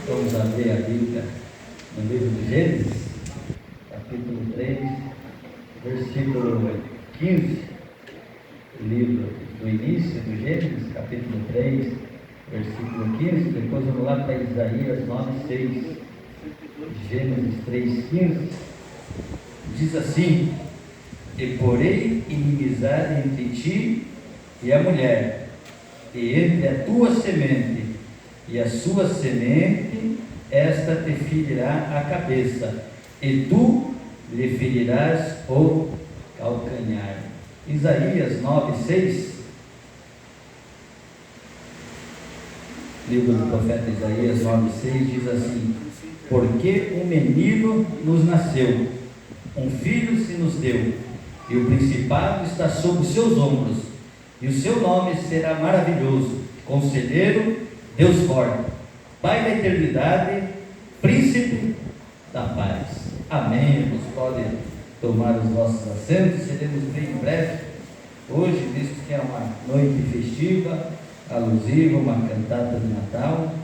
Vamos abrir a Bíblia no livro de Gênesis, capítulo 3, versículo 15. O livro do início do Gênesis, capítulo 3, versículo 15. Depois vamos lá para Isaías 9:6. Gênesis 3:15. Diz assim: E porei inimizade entre ti e a mulher, e entre a tua semente e a sua semente, esta te ferirá a cabeça, e tu lhe ferirás o calcanhar. Isaías 9:6. Livro do profeta Isaías 9:6 diz assim: Porque um menino nos nasceu, um filho se nos deu, e o principado está sobre os seus ombros, e o seu nome será maravilhoso, Conselheiro, Deus forte, Pai da eternidade, Príncipe da paz. Amém. Irmãos, podem tomar os vossos assentos. Seremos bem breve hoje, visto que é uma noite festiva, alusiva, uma cantata de Natal,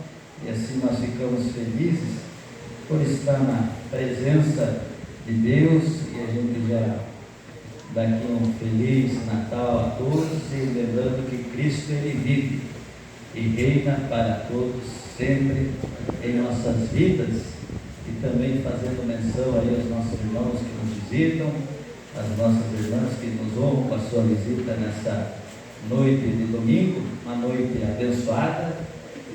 e assim nós ficamos felizes por estar na presença de Deus, e a gente já dá aqui um feliz Natal a todos, e lembrando que Cristo ele vive e reina para todos sempre em nossas vidas, e também fazendo menção aí aos nossos irmãos que nos visitam, as nossas irmãs que nos honram com a sua visita nessa noite de domingo, uma noite abençoada,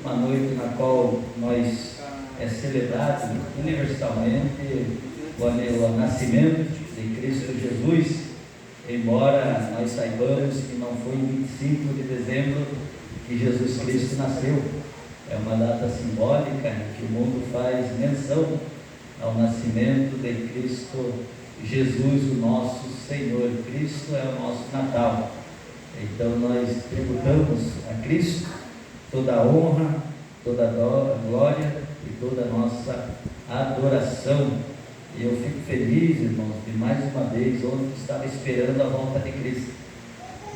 uma noite na qual nós celebrado universalmente o nascimento de Cristo Jesus, embora nós saibamos que não foi em 25 de dezembro que Jesus Cristo nasceu. É uma data simbólica em que o mundo faz menção ao nascimento de Cristo Jesus, o nosso Senhor. Cristo é o nosso Natal. Então nós tributamos a Cristo toda a honra, toda a glória e toda a nossa adoração. E eu fico feliz, irmãos, de mais uma vez, ontem estava esperando a volta de Cristo.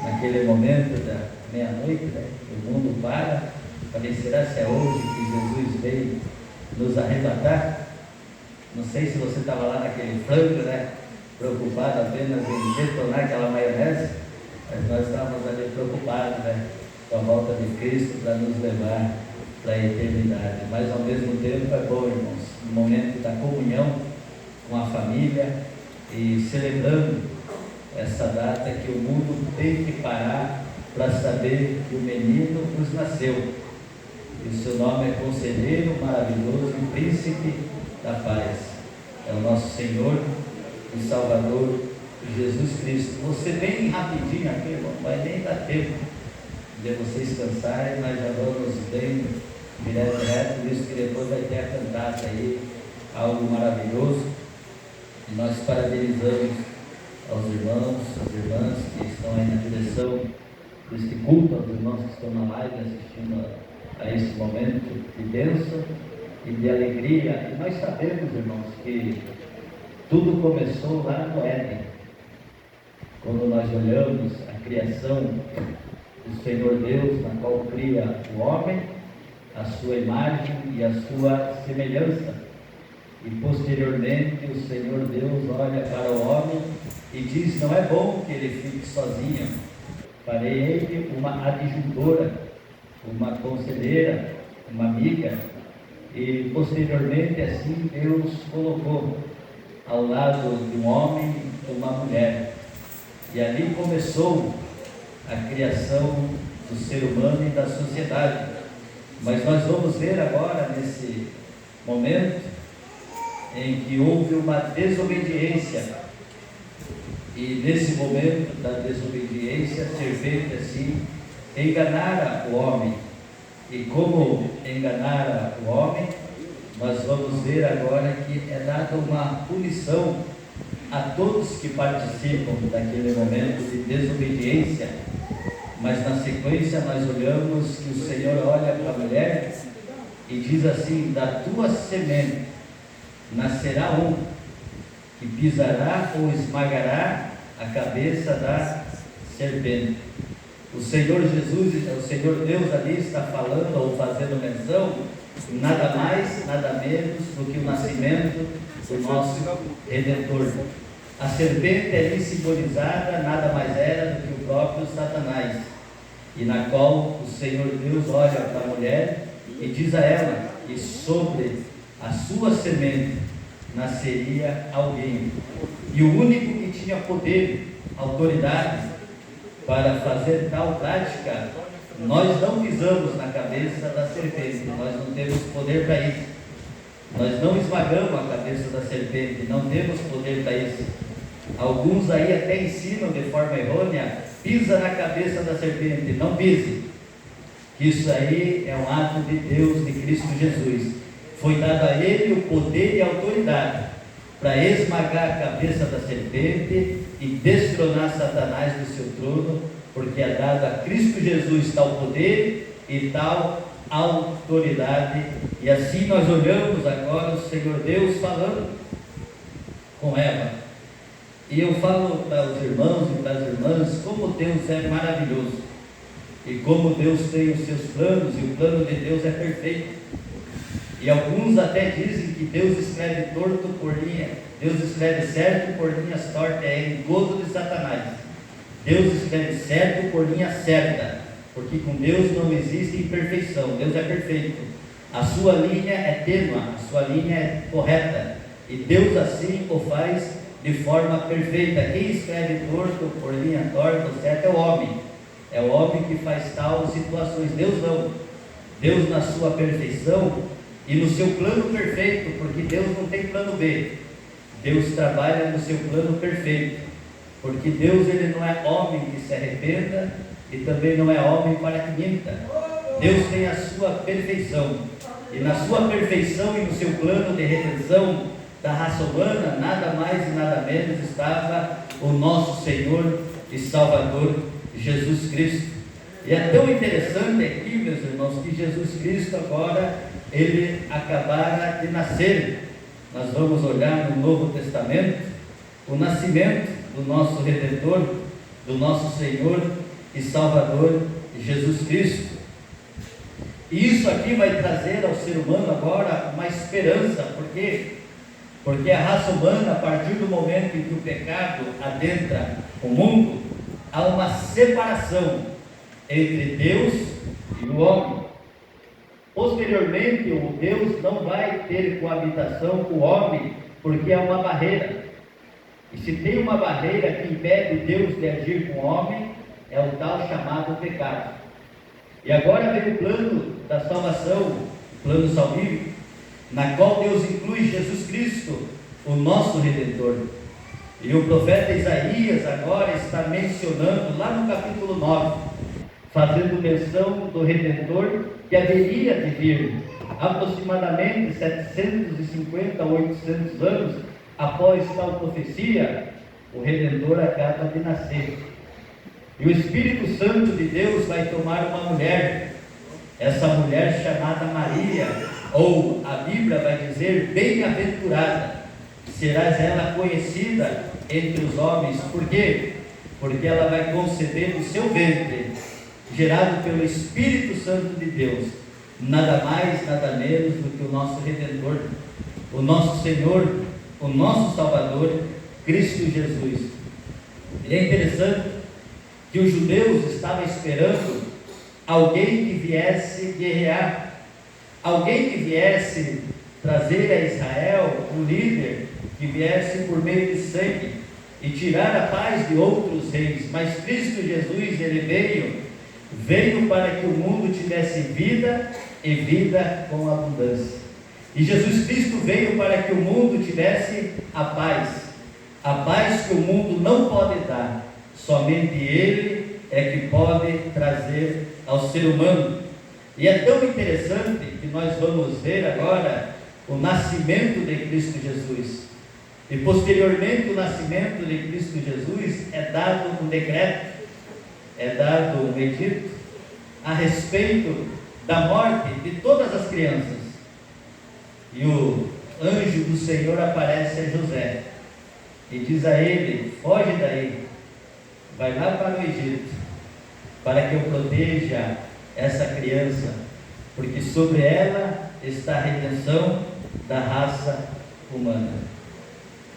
Naquele momento da meia-noite, né, o mundo para. Falei, será se é hoje que Jesus veio nos arrebatar? Não sei se você estava lá naquele frango, né, preocupado apenas em detonar aquela maionese, mas nós estávamos ali preocupados, né, com a volta de Cristo para nos levar para a eternidade. Mas ao mesmo tempo é bom, irmãos, no momento da comunhão com a família e celebrando essa data que o mundo tem que parar para saber que o menino nos nasceu. E o seu nome é Conselheiro, Maravilhoso e Príncipe da Paz. É o nosso Senhor e Salvador Jesus Cristo. Você bem rapidinho aqui, irmão, não vai nem dar tempo de vocês cansarem, mas já vamos bem direto, visto que depois vai ter a cantata aí, algo maravilhoso. E nós parabenizamos aos irmãos, às irmãs que estão aí na direção deste culto, aos irmãos que estão na live assistindo a esse momento de bênção e de alegria. E nós sabemos, irmãos, que tudo começou lá no Éden, quando nós olhamos a criação do Senhor Deus, na qual cria o homem, a sua imagem e a sua semelhança. E posteriormente o Senhor Deus olha para o homem e diz: não é bom que ele fique sozinho, farei ele uma adjuntora, uma conselheira, uma amiga. E posteriormente assim Deus colocou ao lado de um homem uma mulher, e ali começou a criação do ser humano e da sociedade. Mas nós vamos ver agora, nesse momento em que houve uma desobediência, e nesse momento da desobediência, a serpente assim enganara o homem. E como enganara o homem, nós vamos ver agora que é dada uma punição a todos que participam daquele momento de desobediência. Mas na sequência nós olhamos que o Senhor olha para a mulher e diz assim: da tua semente nascerá um que pisará ou esmagará a cabeça da serpente. O Senhor Jesus, o Senhor Deus ali está falando ou fazendo menção nada mais, nada menos do que o nascimento do nosso Redentor. A serpente ali simbolizada nada mais era do que o próprio Satanás, e na qual o Senhor Deus olha para a mulher e diz a ela que sobre a sua semente nasceria alguém, e o único que tinha poder, autoridade para fazer tal prática. Nós não pisamos na cabeça da serpente, nós não temos poder para isso. Nós não esmagamos a cabeça da serpente, não temos poder para isso. Alguns aí até ensinam de forma errônea: pisa na cabeça da serpente. Não pise. Isso aí é um ato de Deus, de Cristo Jesus. Foi dado a Ele o poder e a autoridade para esmagar a cabeça da serpente e destronar Satanás do seu trono, porque é dado a Cristo Jesus tal poder e tal autoridade. E assim nós olhamos agora o Senhor Deus falando com Eva. E eu falo para os irmãos e para as irmãs como Deus é maravilhoso, e como Deus tem os seus planos, e o plano de Deus é perfeito. E alguns até dizem que Deus escreve torto por linha, Deus escreve certo por linhas tortas, é engodo de Satanás. Deus escreve certo por linha certa, porque com Deus não existe imperfeição. Deus é perfeito, a sua linha é tênue, a sua linha é correta, e Deus assim o faz de forma perfeita. Quem escreve torto por linha torta, certo, é o homem. É o homem que faz tal situações. Deus não. Deus, na sua perfeição e no seu plano perfeito, porque Deus não tem plano B. Deus trabalha no seu plano perfeito, porque Deus, ele não é homem que se arrependa, e também não é homem para que minta. Deus tem a sua perfeição, e na sua perfeição e no seu plano de redenção da raça humana, nada mais e nada menos estava o nosso Senhor e Salvador Jesus Cristo. E é tão interessante aqui, meus irmãos, que Jesus Cristo agora, ele acabara de nascer. Nós vamos olhar no Novo Testamento o nascimento do nosso Redentor, do nosso Senhor e Salvador Jesus Cristo. E isso aqui vai trazer ao ser humano agora uma esperança. Por quê? Porque a raça humana, a partir do momento em que o pecado adentra o mundo, há uma separação entre Deus e o homem. Posteriormente, o Deus não vai ter coabitação com o homem, porque há uma barreira. E se tem uma barreira que impede Deus de agir com o homem, é o tal chamado pecado. E agora vem o plano da salvação, o plano salvífico, na qual Deus inclui Jesus Cristo, o nosso Redentor. E o profeta Isaías agora está mencionando lá no capítulo 9, fazendo menção do Redentor que haveria de vir aproximadamente 750 a 800 anos após tal profecia. O Redentor acaba de nascer, e o Espírito Santo de Deus vai tomar uma mulher, essa mulher chamada Maria, ou a Bíblia vai dizer bem-aventurada, serás ela conhecida entre os homens. Por quê? Porque ela vai conceber no seu ventre, gerado pelo Espírito Santo de Deus, nada mais, nada menos do que o nosso Redentor, o nosso Senhor, o nosso Salvador, Cristo Jesus. E é interessante que os judeus estavam esperando alguém que viesse guerrear, alguém que viesse trazer a Israel um líder que viesse por meio de sangue e tirar a paz de outros reis. Mas Cristo Jesus, ele veio para que o mundo tivesse vida e vida com abundância. E Jesus Cristo veio para que o mundo tivesse a paz que o mundo não pode dar. Somente Ele é que pode trazer ao ser humano. E é tão interessante que nós vamos ver agora o nascimento de Cristo Jesus. E posteriormente o nascimento de Cristo Jesus é dado um decreto, é dado um edito a respeito da morte de todas as crianças. E o anjo do Senhor aparece a José e diz a ele: foge daí, vai lá para o Egito, para que eu proteja essa criança, porque sobre ela está a redenção da raça humana.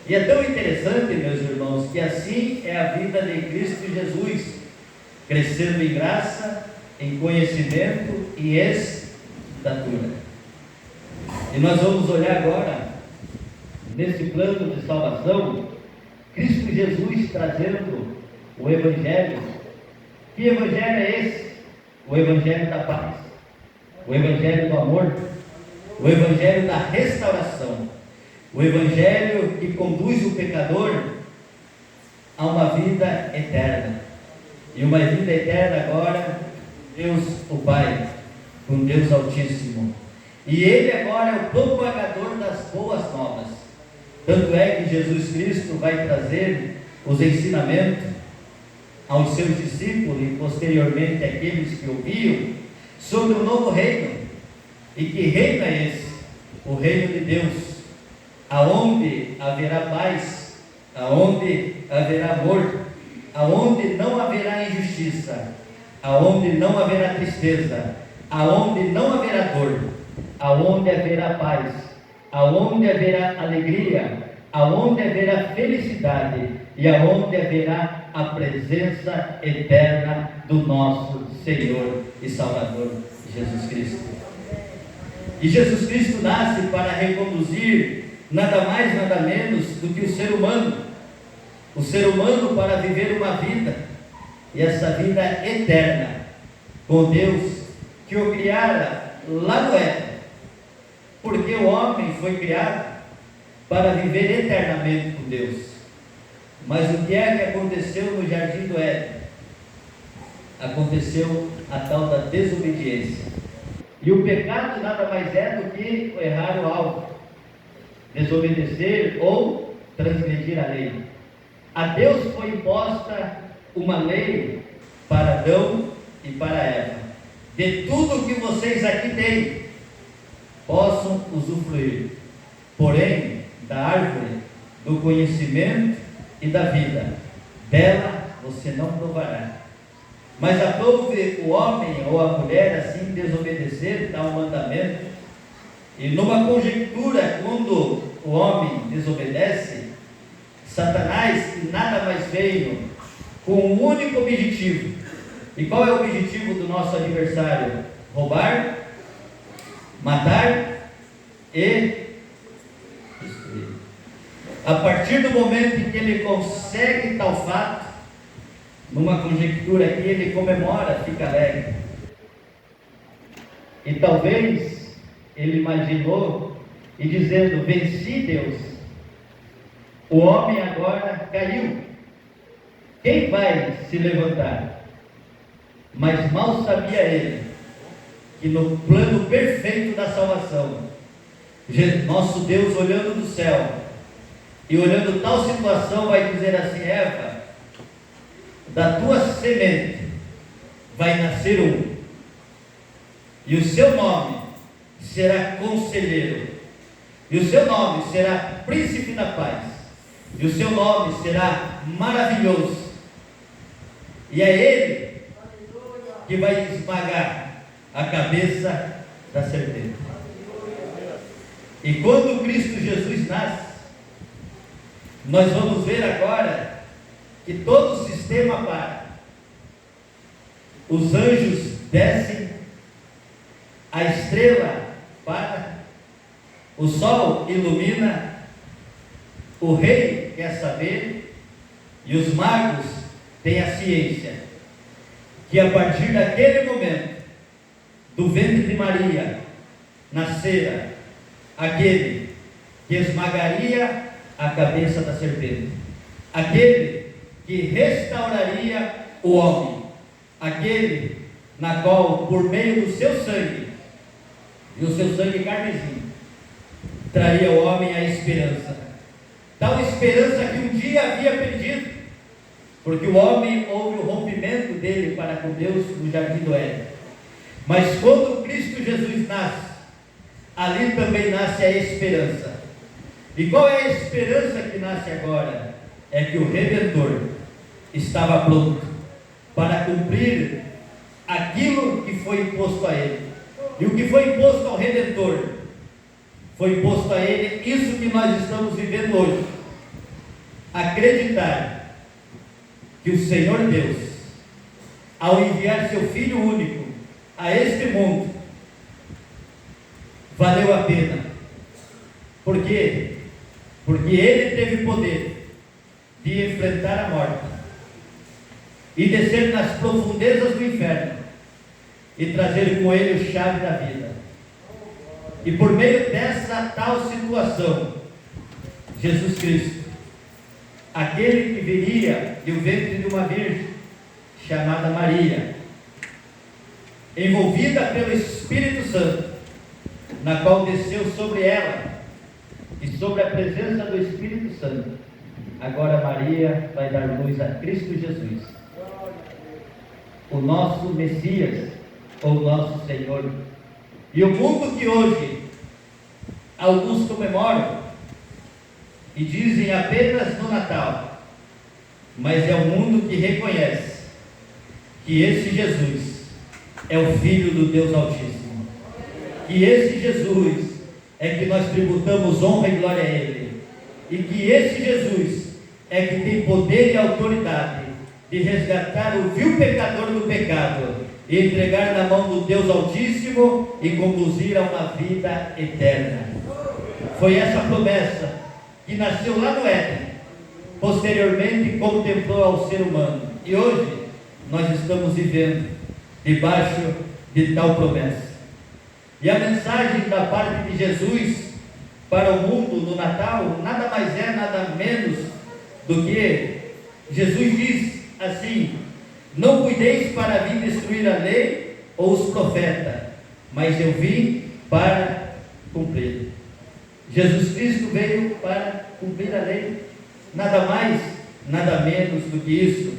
E é tão interessante, meus irmãos, que assim é a vida de Cristo Jesus, crescendo em graça, em conhecimento e estatura. E nós vamos olhar agora, nesse plano de salvação, Cristo Jesus trazendo o Evangelho. Que Evangelho é esse? O Evangelho da paz, o Evangelho do amor, o Evangelho da restauração, o Evangelho que conduz o pecador a uma vida eterna. E uma vida eterna agora, Deus o Pai, com Deus Altíssimo. E Ele agora é o propagador das boas novas. Tanto é que Jesus Cristo vai trazer os ensinamentos aos seus discípulos e posteriormente àqueles que ouviam sobre o novo reino. E que reino é esse? O reino de Deus, aonde haverá paz, aonde haverá amor, aonde não haverá injustiça, aonde não haverá tristeza, aonde não haverá dor, aonde haverá paz, aonde haverá alegria, aonde haverá felicidade e aonde haverá a presença eterna do nosso Senhor e Salvador Jesus Cristo. E Jesus Cristo nasce para reconduzir nada mais, nada menos do que o ser humano para viver uma vida, e essa vida eterna com Deus que o criara lá no Éden, porque o homem foi criado para viver eternamente com Deus. Mas o que é que aconteceu no jardim do Éden? Aconteceu a tal da desobediência. E o pecado nada mais é do que errar o alvo, desobedecer ou transgredir a lei. A Deus foi imposta uma lei para Adão e para Eva: de tudo que vocês aqui têm, possam usufruir, porém da árvore do conhecimento e da vida, dela você não provará. Mas aprove o homem ou a mulher assim desobedecer tal mandamento, e numa conjectura, quando o homem desobedece, Satanás, que nada mais veio com um único objetivo. E qual é o objetivo do nosso adversário? Roubar, matar e destruir. A partir do momento em que ele consegue tal fato, numa conjectura aqui, ele comemora, fica alegre. E talvez ele imaginou e dizendo: venci Deus, o homem agora caiu, quem vai se levantar? Mas mal sabia ele que no plano perfeito da salvação, nosso Deus olhando do céu e olhando tal situação vai dizer assim: Eva, da tua semente vai nascer um, e o seu nome será Conselheiro, e o seu nome será Príncipe da Paz, e o seu nome será Maravilhoso, e é ele que vai esmagar a cabeça da serpente. E quando Cristo Jesus nasce, nós vamos ver agora que todo o sistema para. Os anjos descem, a estrela para, o sol ilumina, o rei quer saber, e os magos têm a ciência que a partir daquele momento, do ventre de Maria, nascera aquele que esmagaria a cabeça da serpente, aquele que restauraria o homem, aquele na qual, por meio do seu sangue, e o seu sangue carmesim, traria ao homem a esperança, tal esperança que um dia havia perdido, porque o homem houve o rompimento dele para com Deus no jardim do Éden. Mas quando Cristo Jesus nasce, ali também nasce a esperança. E qual é a esperança que nasce agora? É que o Redentor estava pronto para cumprir aquilo que foi imposto a ele. E o que foi imposto ao Redentor foi imposto a ele isso que nós estamos vivendo hoje: acreditar que o Senhor Deus, ao enviar seu Filho único a este mundo, valeu a pena. Por quê? Porque Ele teve poder de enfrentar a morte e descer nas profundezas do inferno e trazer com Ele o chave da vida. E por meio dessa tal situação, Jesus Cristo, aquele que viria do ventre de uma virgem chamada Maria, envolvida pelo Espírito Santo, na qual desceu sobre ela e sobre a presença do Espírito Santo, agora Maria vai dar luz a Cristo Jesus, o nosso Messias, o nosso Senhor. E o mundo que hoje alguns comemoram e dizem apenas no Natal, mas é o mundo que reconhece que esse Jesus é o Filho do Deus Altíssimo, que esse Jesus é que nós tributamos honra e glória a Ele, e que esse Jesus é que tem poder e autoridade de resgatar o vil pecador do pecado e entregar na mão do Deus Altíssimo e conduzir a uma vida eterna. Foi essa promessa que nasceu lá no Éden, posteriormente contemplou ao ser humano, e hoje nós estamos vivendo debaixo de tal promessa. E a mensagem da parte de Jesus para o mundo no Natal nada mais é, nada menos do que Jesus diz assim: não cuideis para vir destruir a lei ou os profetas, mas eu vim para cumprir. Jesus Cristo veio para cumprir a lei, nada mais, nada menos do que isso.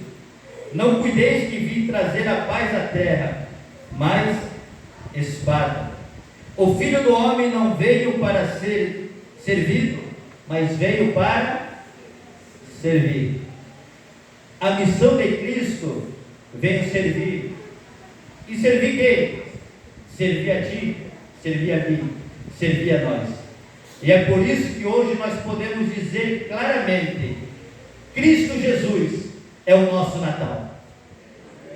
Não cuideis que vim trazer a paz à terra, mas espada. O Filho do Homem não veio para ser servido, mas veio para servir. A missão de Cristo veio servir. E servir quem? Servir a ti, servir a mim, servir a nós. E é por isso que hoje nós podemos dizer claramente: Cristo Jesus é o nosso Natal.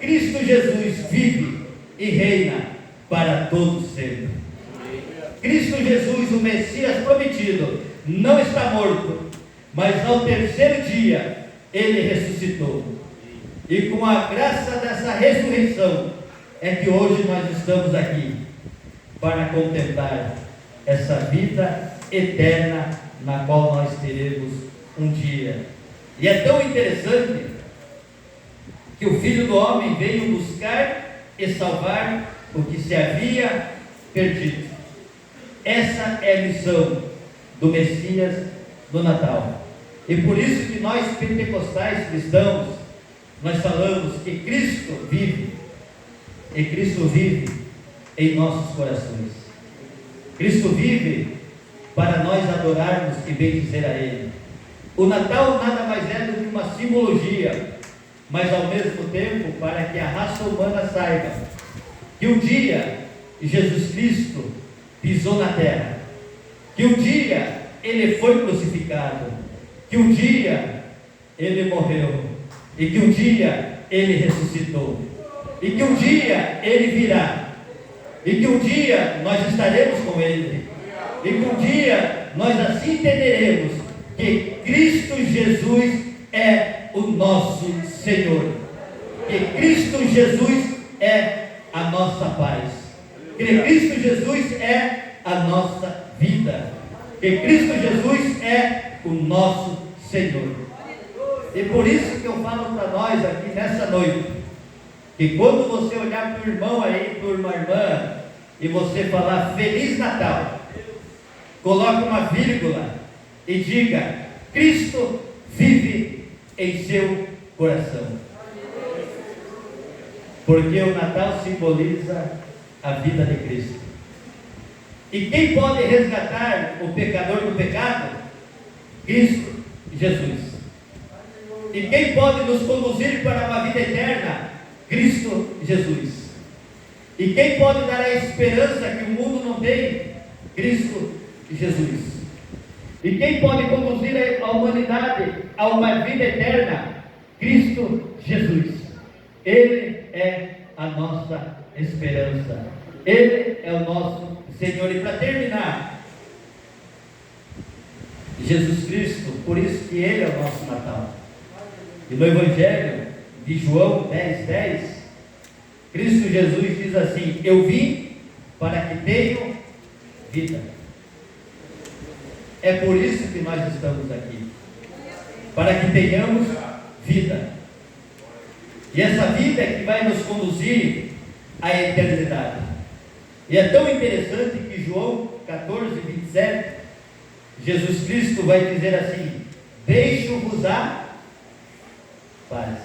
Cristo Jesus vive e reina para todos sempre. Cristo Jesus, o Messias prometido, não está morto, mas ao terceiro dia Ele ressuscitou. E com a graça dessa ressurreição é que hoje nós estamos aqui para contemplar essa vida eterna na qual nós teremos um dia. E é tão interessante que o Filho do Homem veio buscar e salvar o que se havia perdido. Essa é a missão do Messias do Natal. E por isso que nós pentecostais cristãos, nós falamos que Cristo vive, e Cristo vive em nossos corações. Cristo vive para nós adorarmos e bendizer a Ele. O Natal nada mais é do que uma simbologia, mas ao mesmo tempo para que a raça humana saiba que um dia Jesus Cristo pisou na terra, que um dia Ele foi crucificado, que um dia Ele morreu, e que um dia Ele ressuscitou, e que um dia Ele virá, e que um dia nós estaremos com Ele, e que um dia nós assim entenderemos que Cristo Jesus é o nosso Senhor, que Cristo Jesus é a nossa paz, que Cristo Jesus é a nossa vida, que Cristo Jesus é o nosso Senhor. E por isso que eu falo para nós aqui nessa noite, que quando você olhar para o irmão aí, para uma irmã, e você falar Feliz Natal, coloque uma vírgula e diga: Cristo vive em seu coração. Porque o Natal simboliza a vida de Cristo. E quem pode resgatar o pecador do pecado? Cristo Jesus. E quem pode nos conduzir para uma vida eterna? Cristo Jesus. E quem pode dar a esperança que o mundo não tem? Cristo Jesus. E quem pode conduzir a humanidade a uma vida eterna? Cristo Jesus. Ele é a nossa esperança. Ele é o nosso Senhor. E para terminar, Jesus Cristo, por isso que Ele é o nosso Natal. E no Evangelho de João 10:10, Cristo Jesus diz assim: eu vim para que tenham vida. É por isso que nós estamos aqui, para que tenhamos vida. E essa vida é que vai nos conduzir à eternidade. E é tão interessante que João 14:27, Jesus Cristo vai dizer assim: deixo-vos a paz.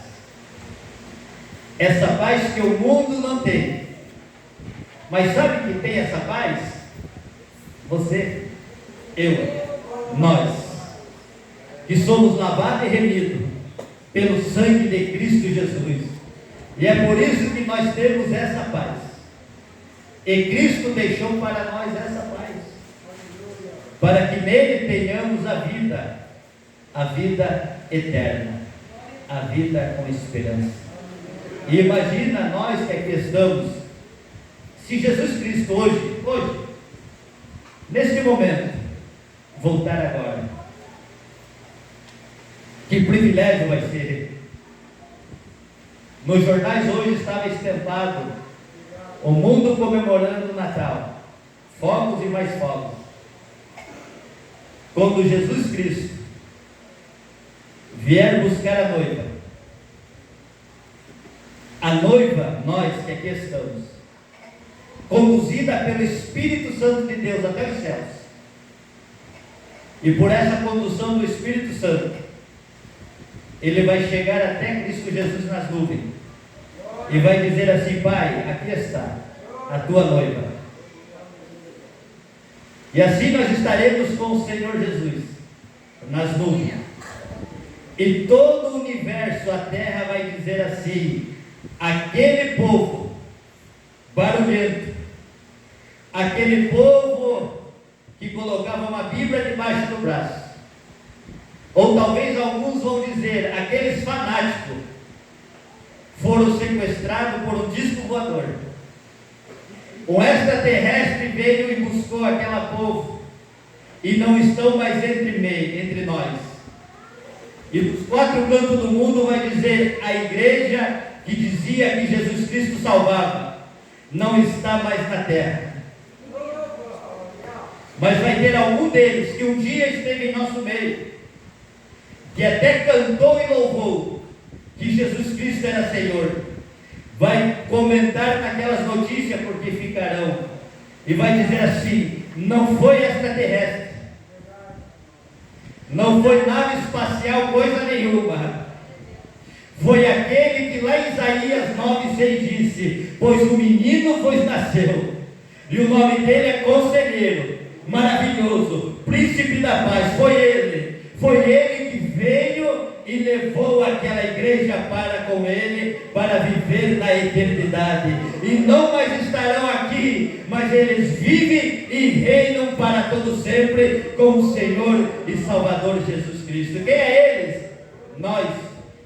Essa paz que o mundo não tem. Mas sabe quem tem essa paz? Você, eu, nós, que somos lavados e remidos pelo sangue de Cristo Jesus. E é por isso que nós temos essa paz. E Cristo deixou para nós essa paz, para que nele tenhamos a vida eterna, a vida com esperança. E imagina nós que aqui estamos, se Jesus Cristo hoje, neste momento, voltar agora, que privilégio vai ser. Nos jornais hoje estava estampado o mundo comemorando o Natal, fogos e mais fogos. Quando Jesus Cristo vier buscar a noiva, nós que aqui estamos, conduzida pelo Espírito Santo de Deus até os céus, e por essa condução do Espírito Santo, ele vai chegar até Cristo Jesus nas nuvens, e vai dizer assim: Pai, aqui está a tua noiva. E assim nós estaremos com o Senhor Jesus nas nuvens, e todo o universo, a terra, vai dizer assim: aquele povo barulhento, aquele povo que colocava uma Bíblia debaixo do braço, ou talvez alguns vão dizer, aqueles fanáticos foram sequestrados por um disco voador. Um extraterrestre veio e buscou aquela povo, e não estão mais entre nós. E dos quatro cantos do mundo vai dizer: a igreja que dizia que Jesus Cristo salvava não está mais na terra. Mas vai ter algum deles que um dia esteve em nosso meio, que até cantou e louvou que Jesus Cristo era Senhor, vai comentar naquelas notícias, porque ficarão, e vai dizer assim: não foi extraterrestre, não foi nave espacial, coisa nenhuma, foi aquele que lá em Isaías 9:6 disse: pois o menino vos nasceu, e o nome dele é Conselheiro, Maravilhoso, Príncipe da Paz. Foi ele que veio e levou aquela igreja para com ele, para viver na eternidade. E não mais estarão aqui, mas eles vivem e reinam para todo sempre com o Senhor e Salvador Jesus Cristo. Quem é eles? Nós,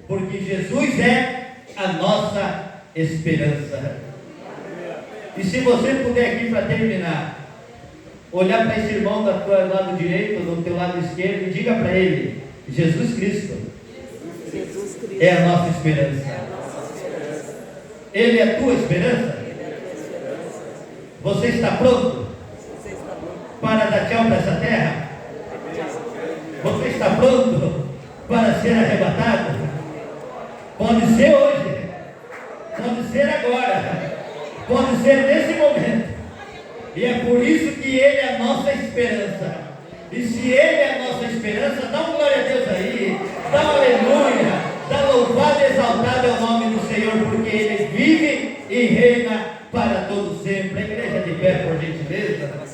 porque Jesus é a nossa esperança. E se você puder aqui para terminar, olhar para esse irmão do teu lado direito, do teu lado esquerdo, e diga para ele: Jesus Cristo é a nossa esperança. Ele é a tua esperança? Você está pronto para dar tchau para essa terra? Você está pronto para ser arrebatado? Pode ser hoje, pode ser agora, pode ser nesse momento. E é por isso que Ele é a nossa esperança. E se Ele é a nossa esperança, dá um glória a Deus aí, dá um aleluia, dá louvado e exaltado é o nome do Senhor, porque Ele vive e reina para todo sempre. A igreja de pé, por gentileza.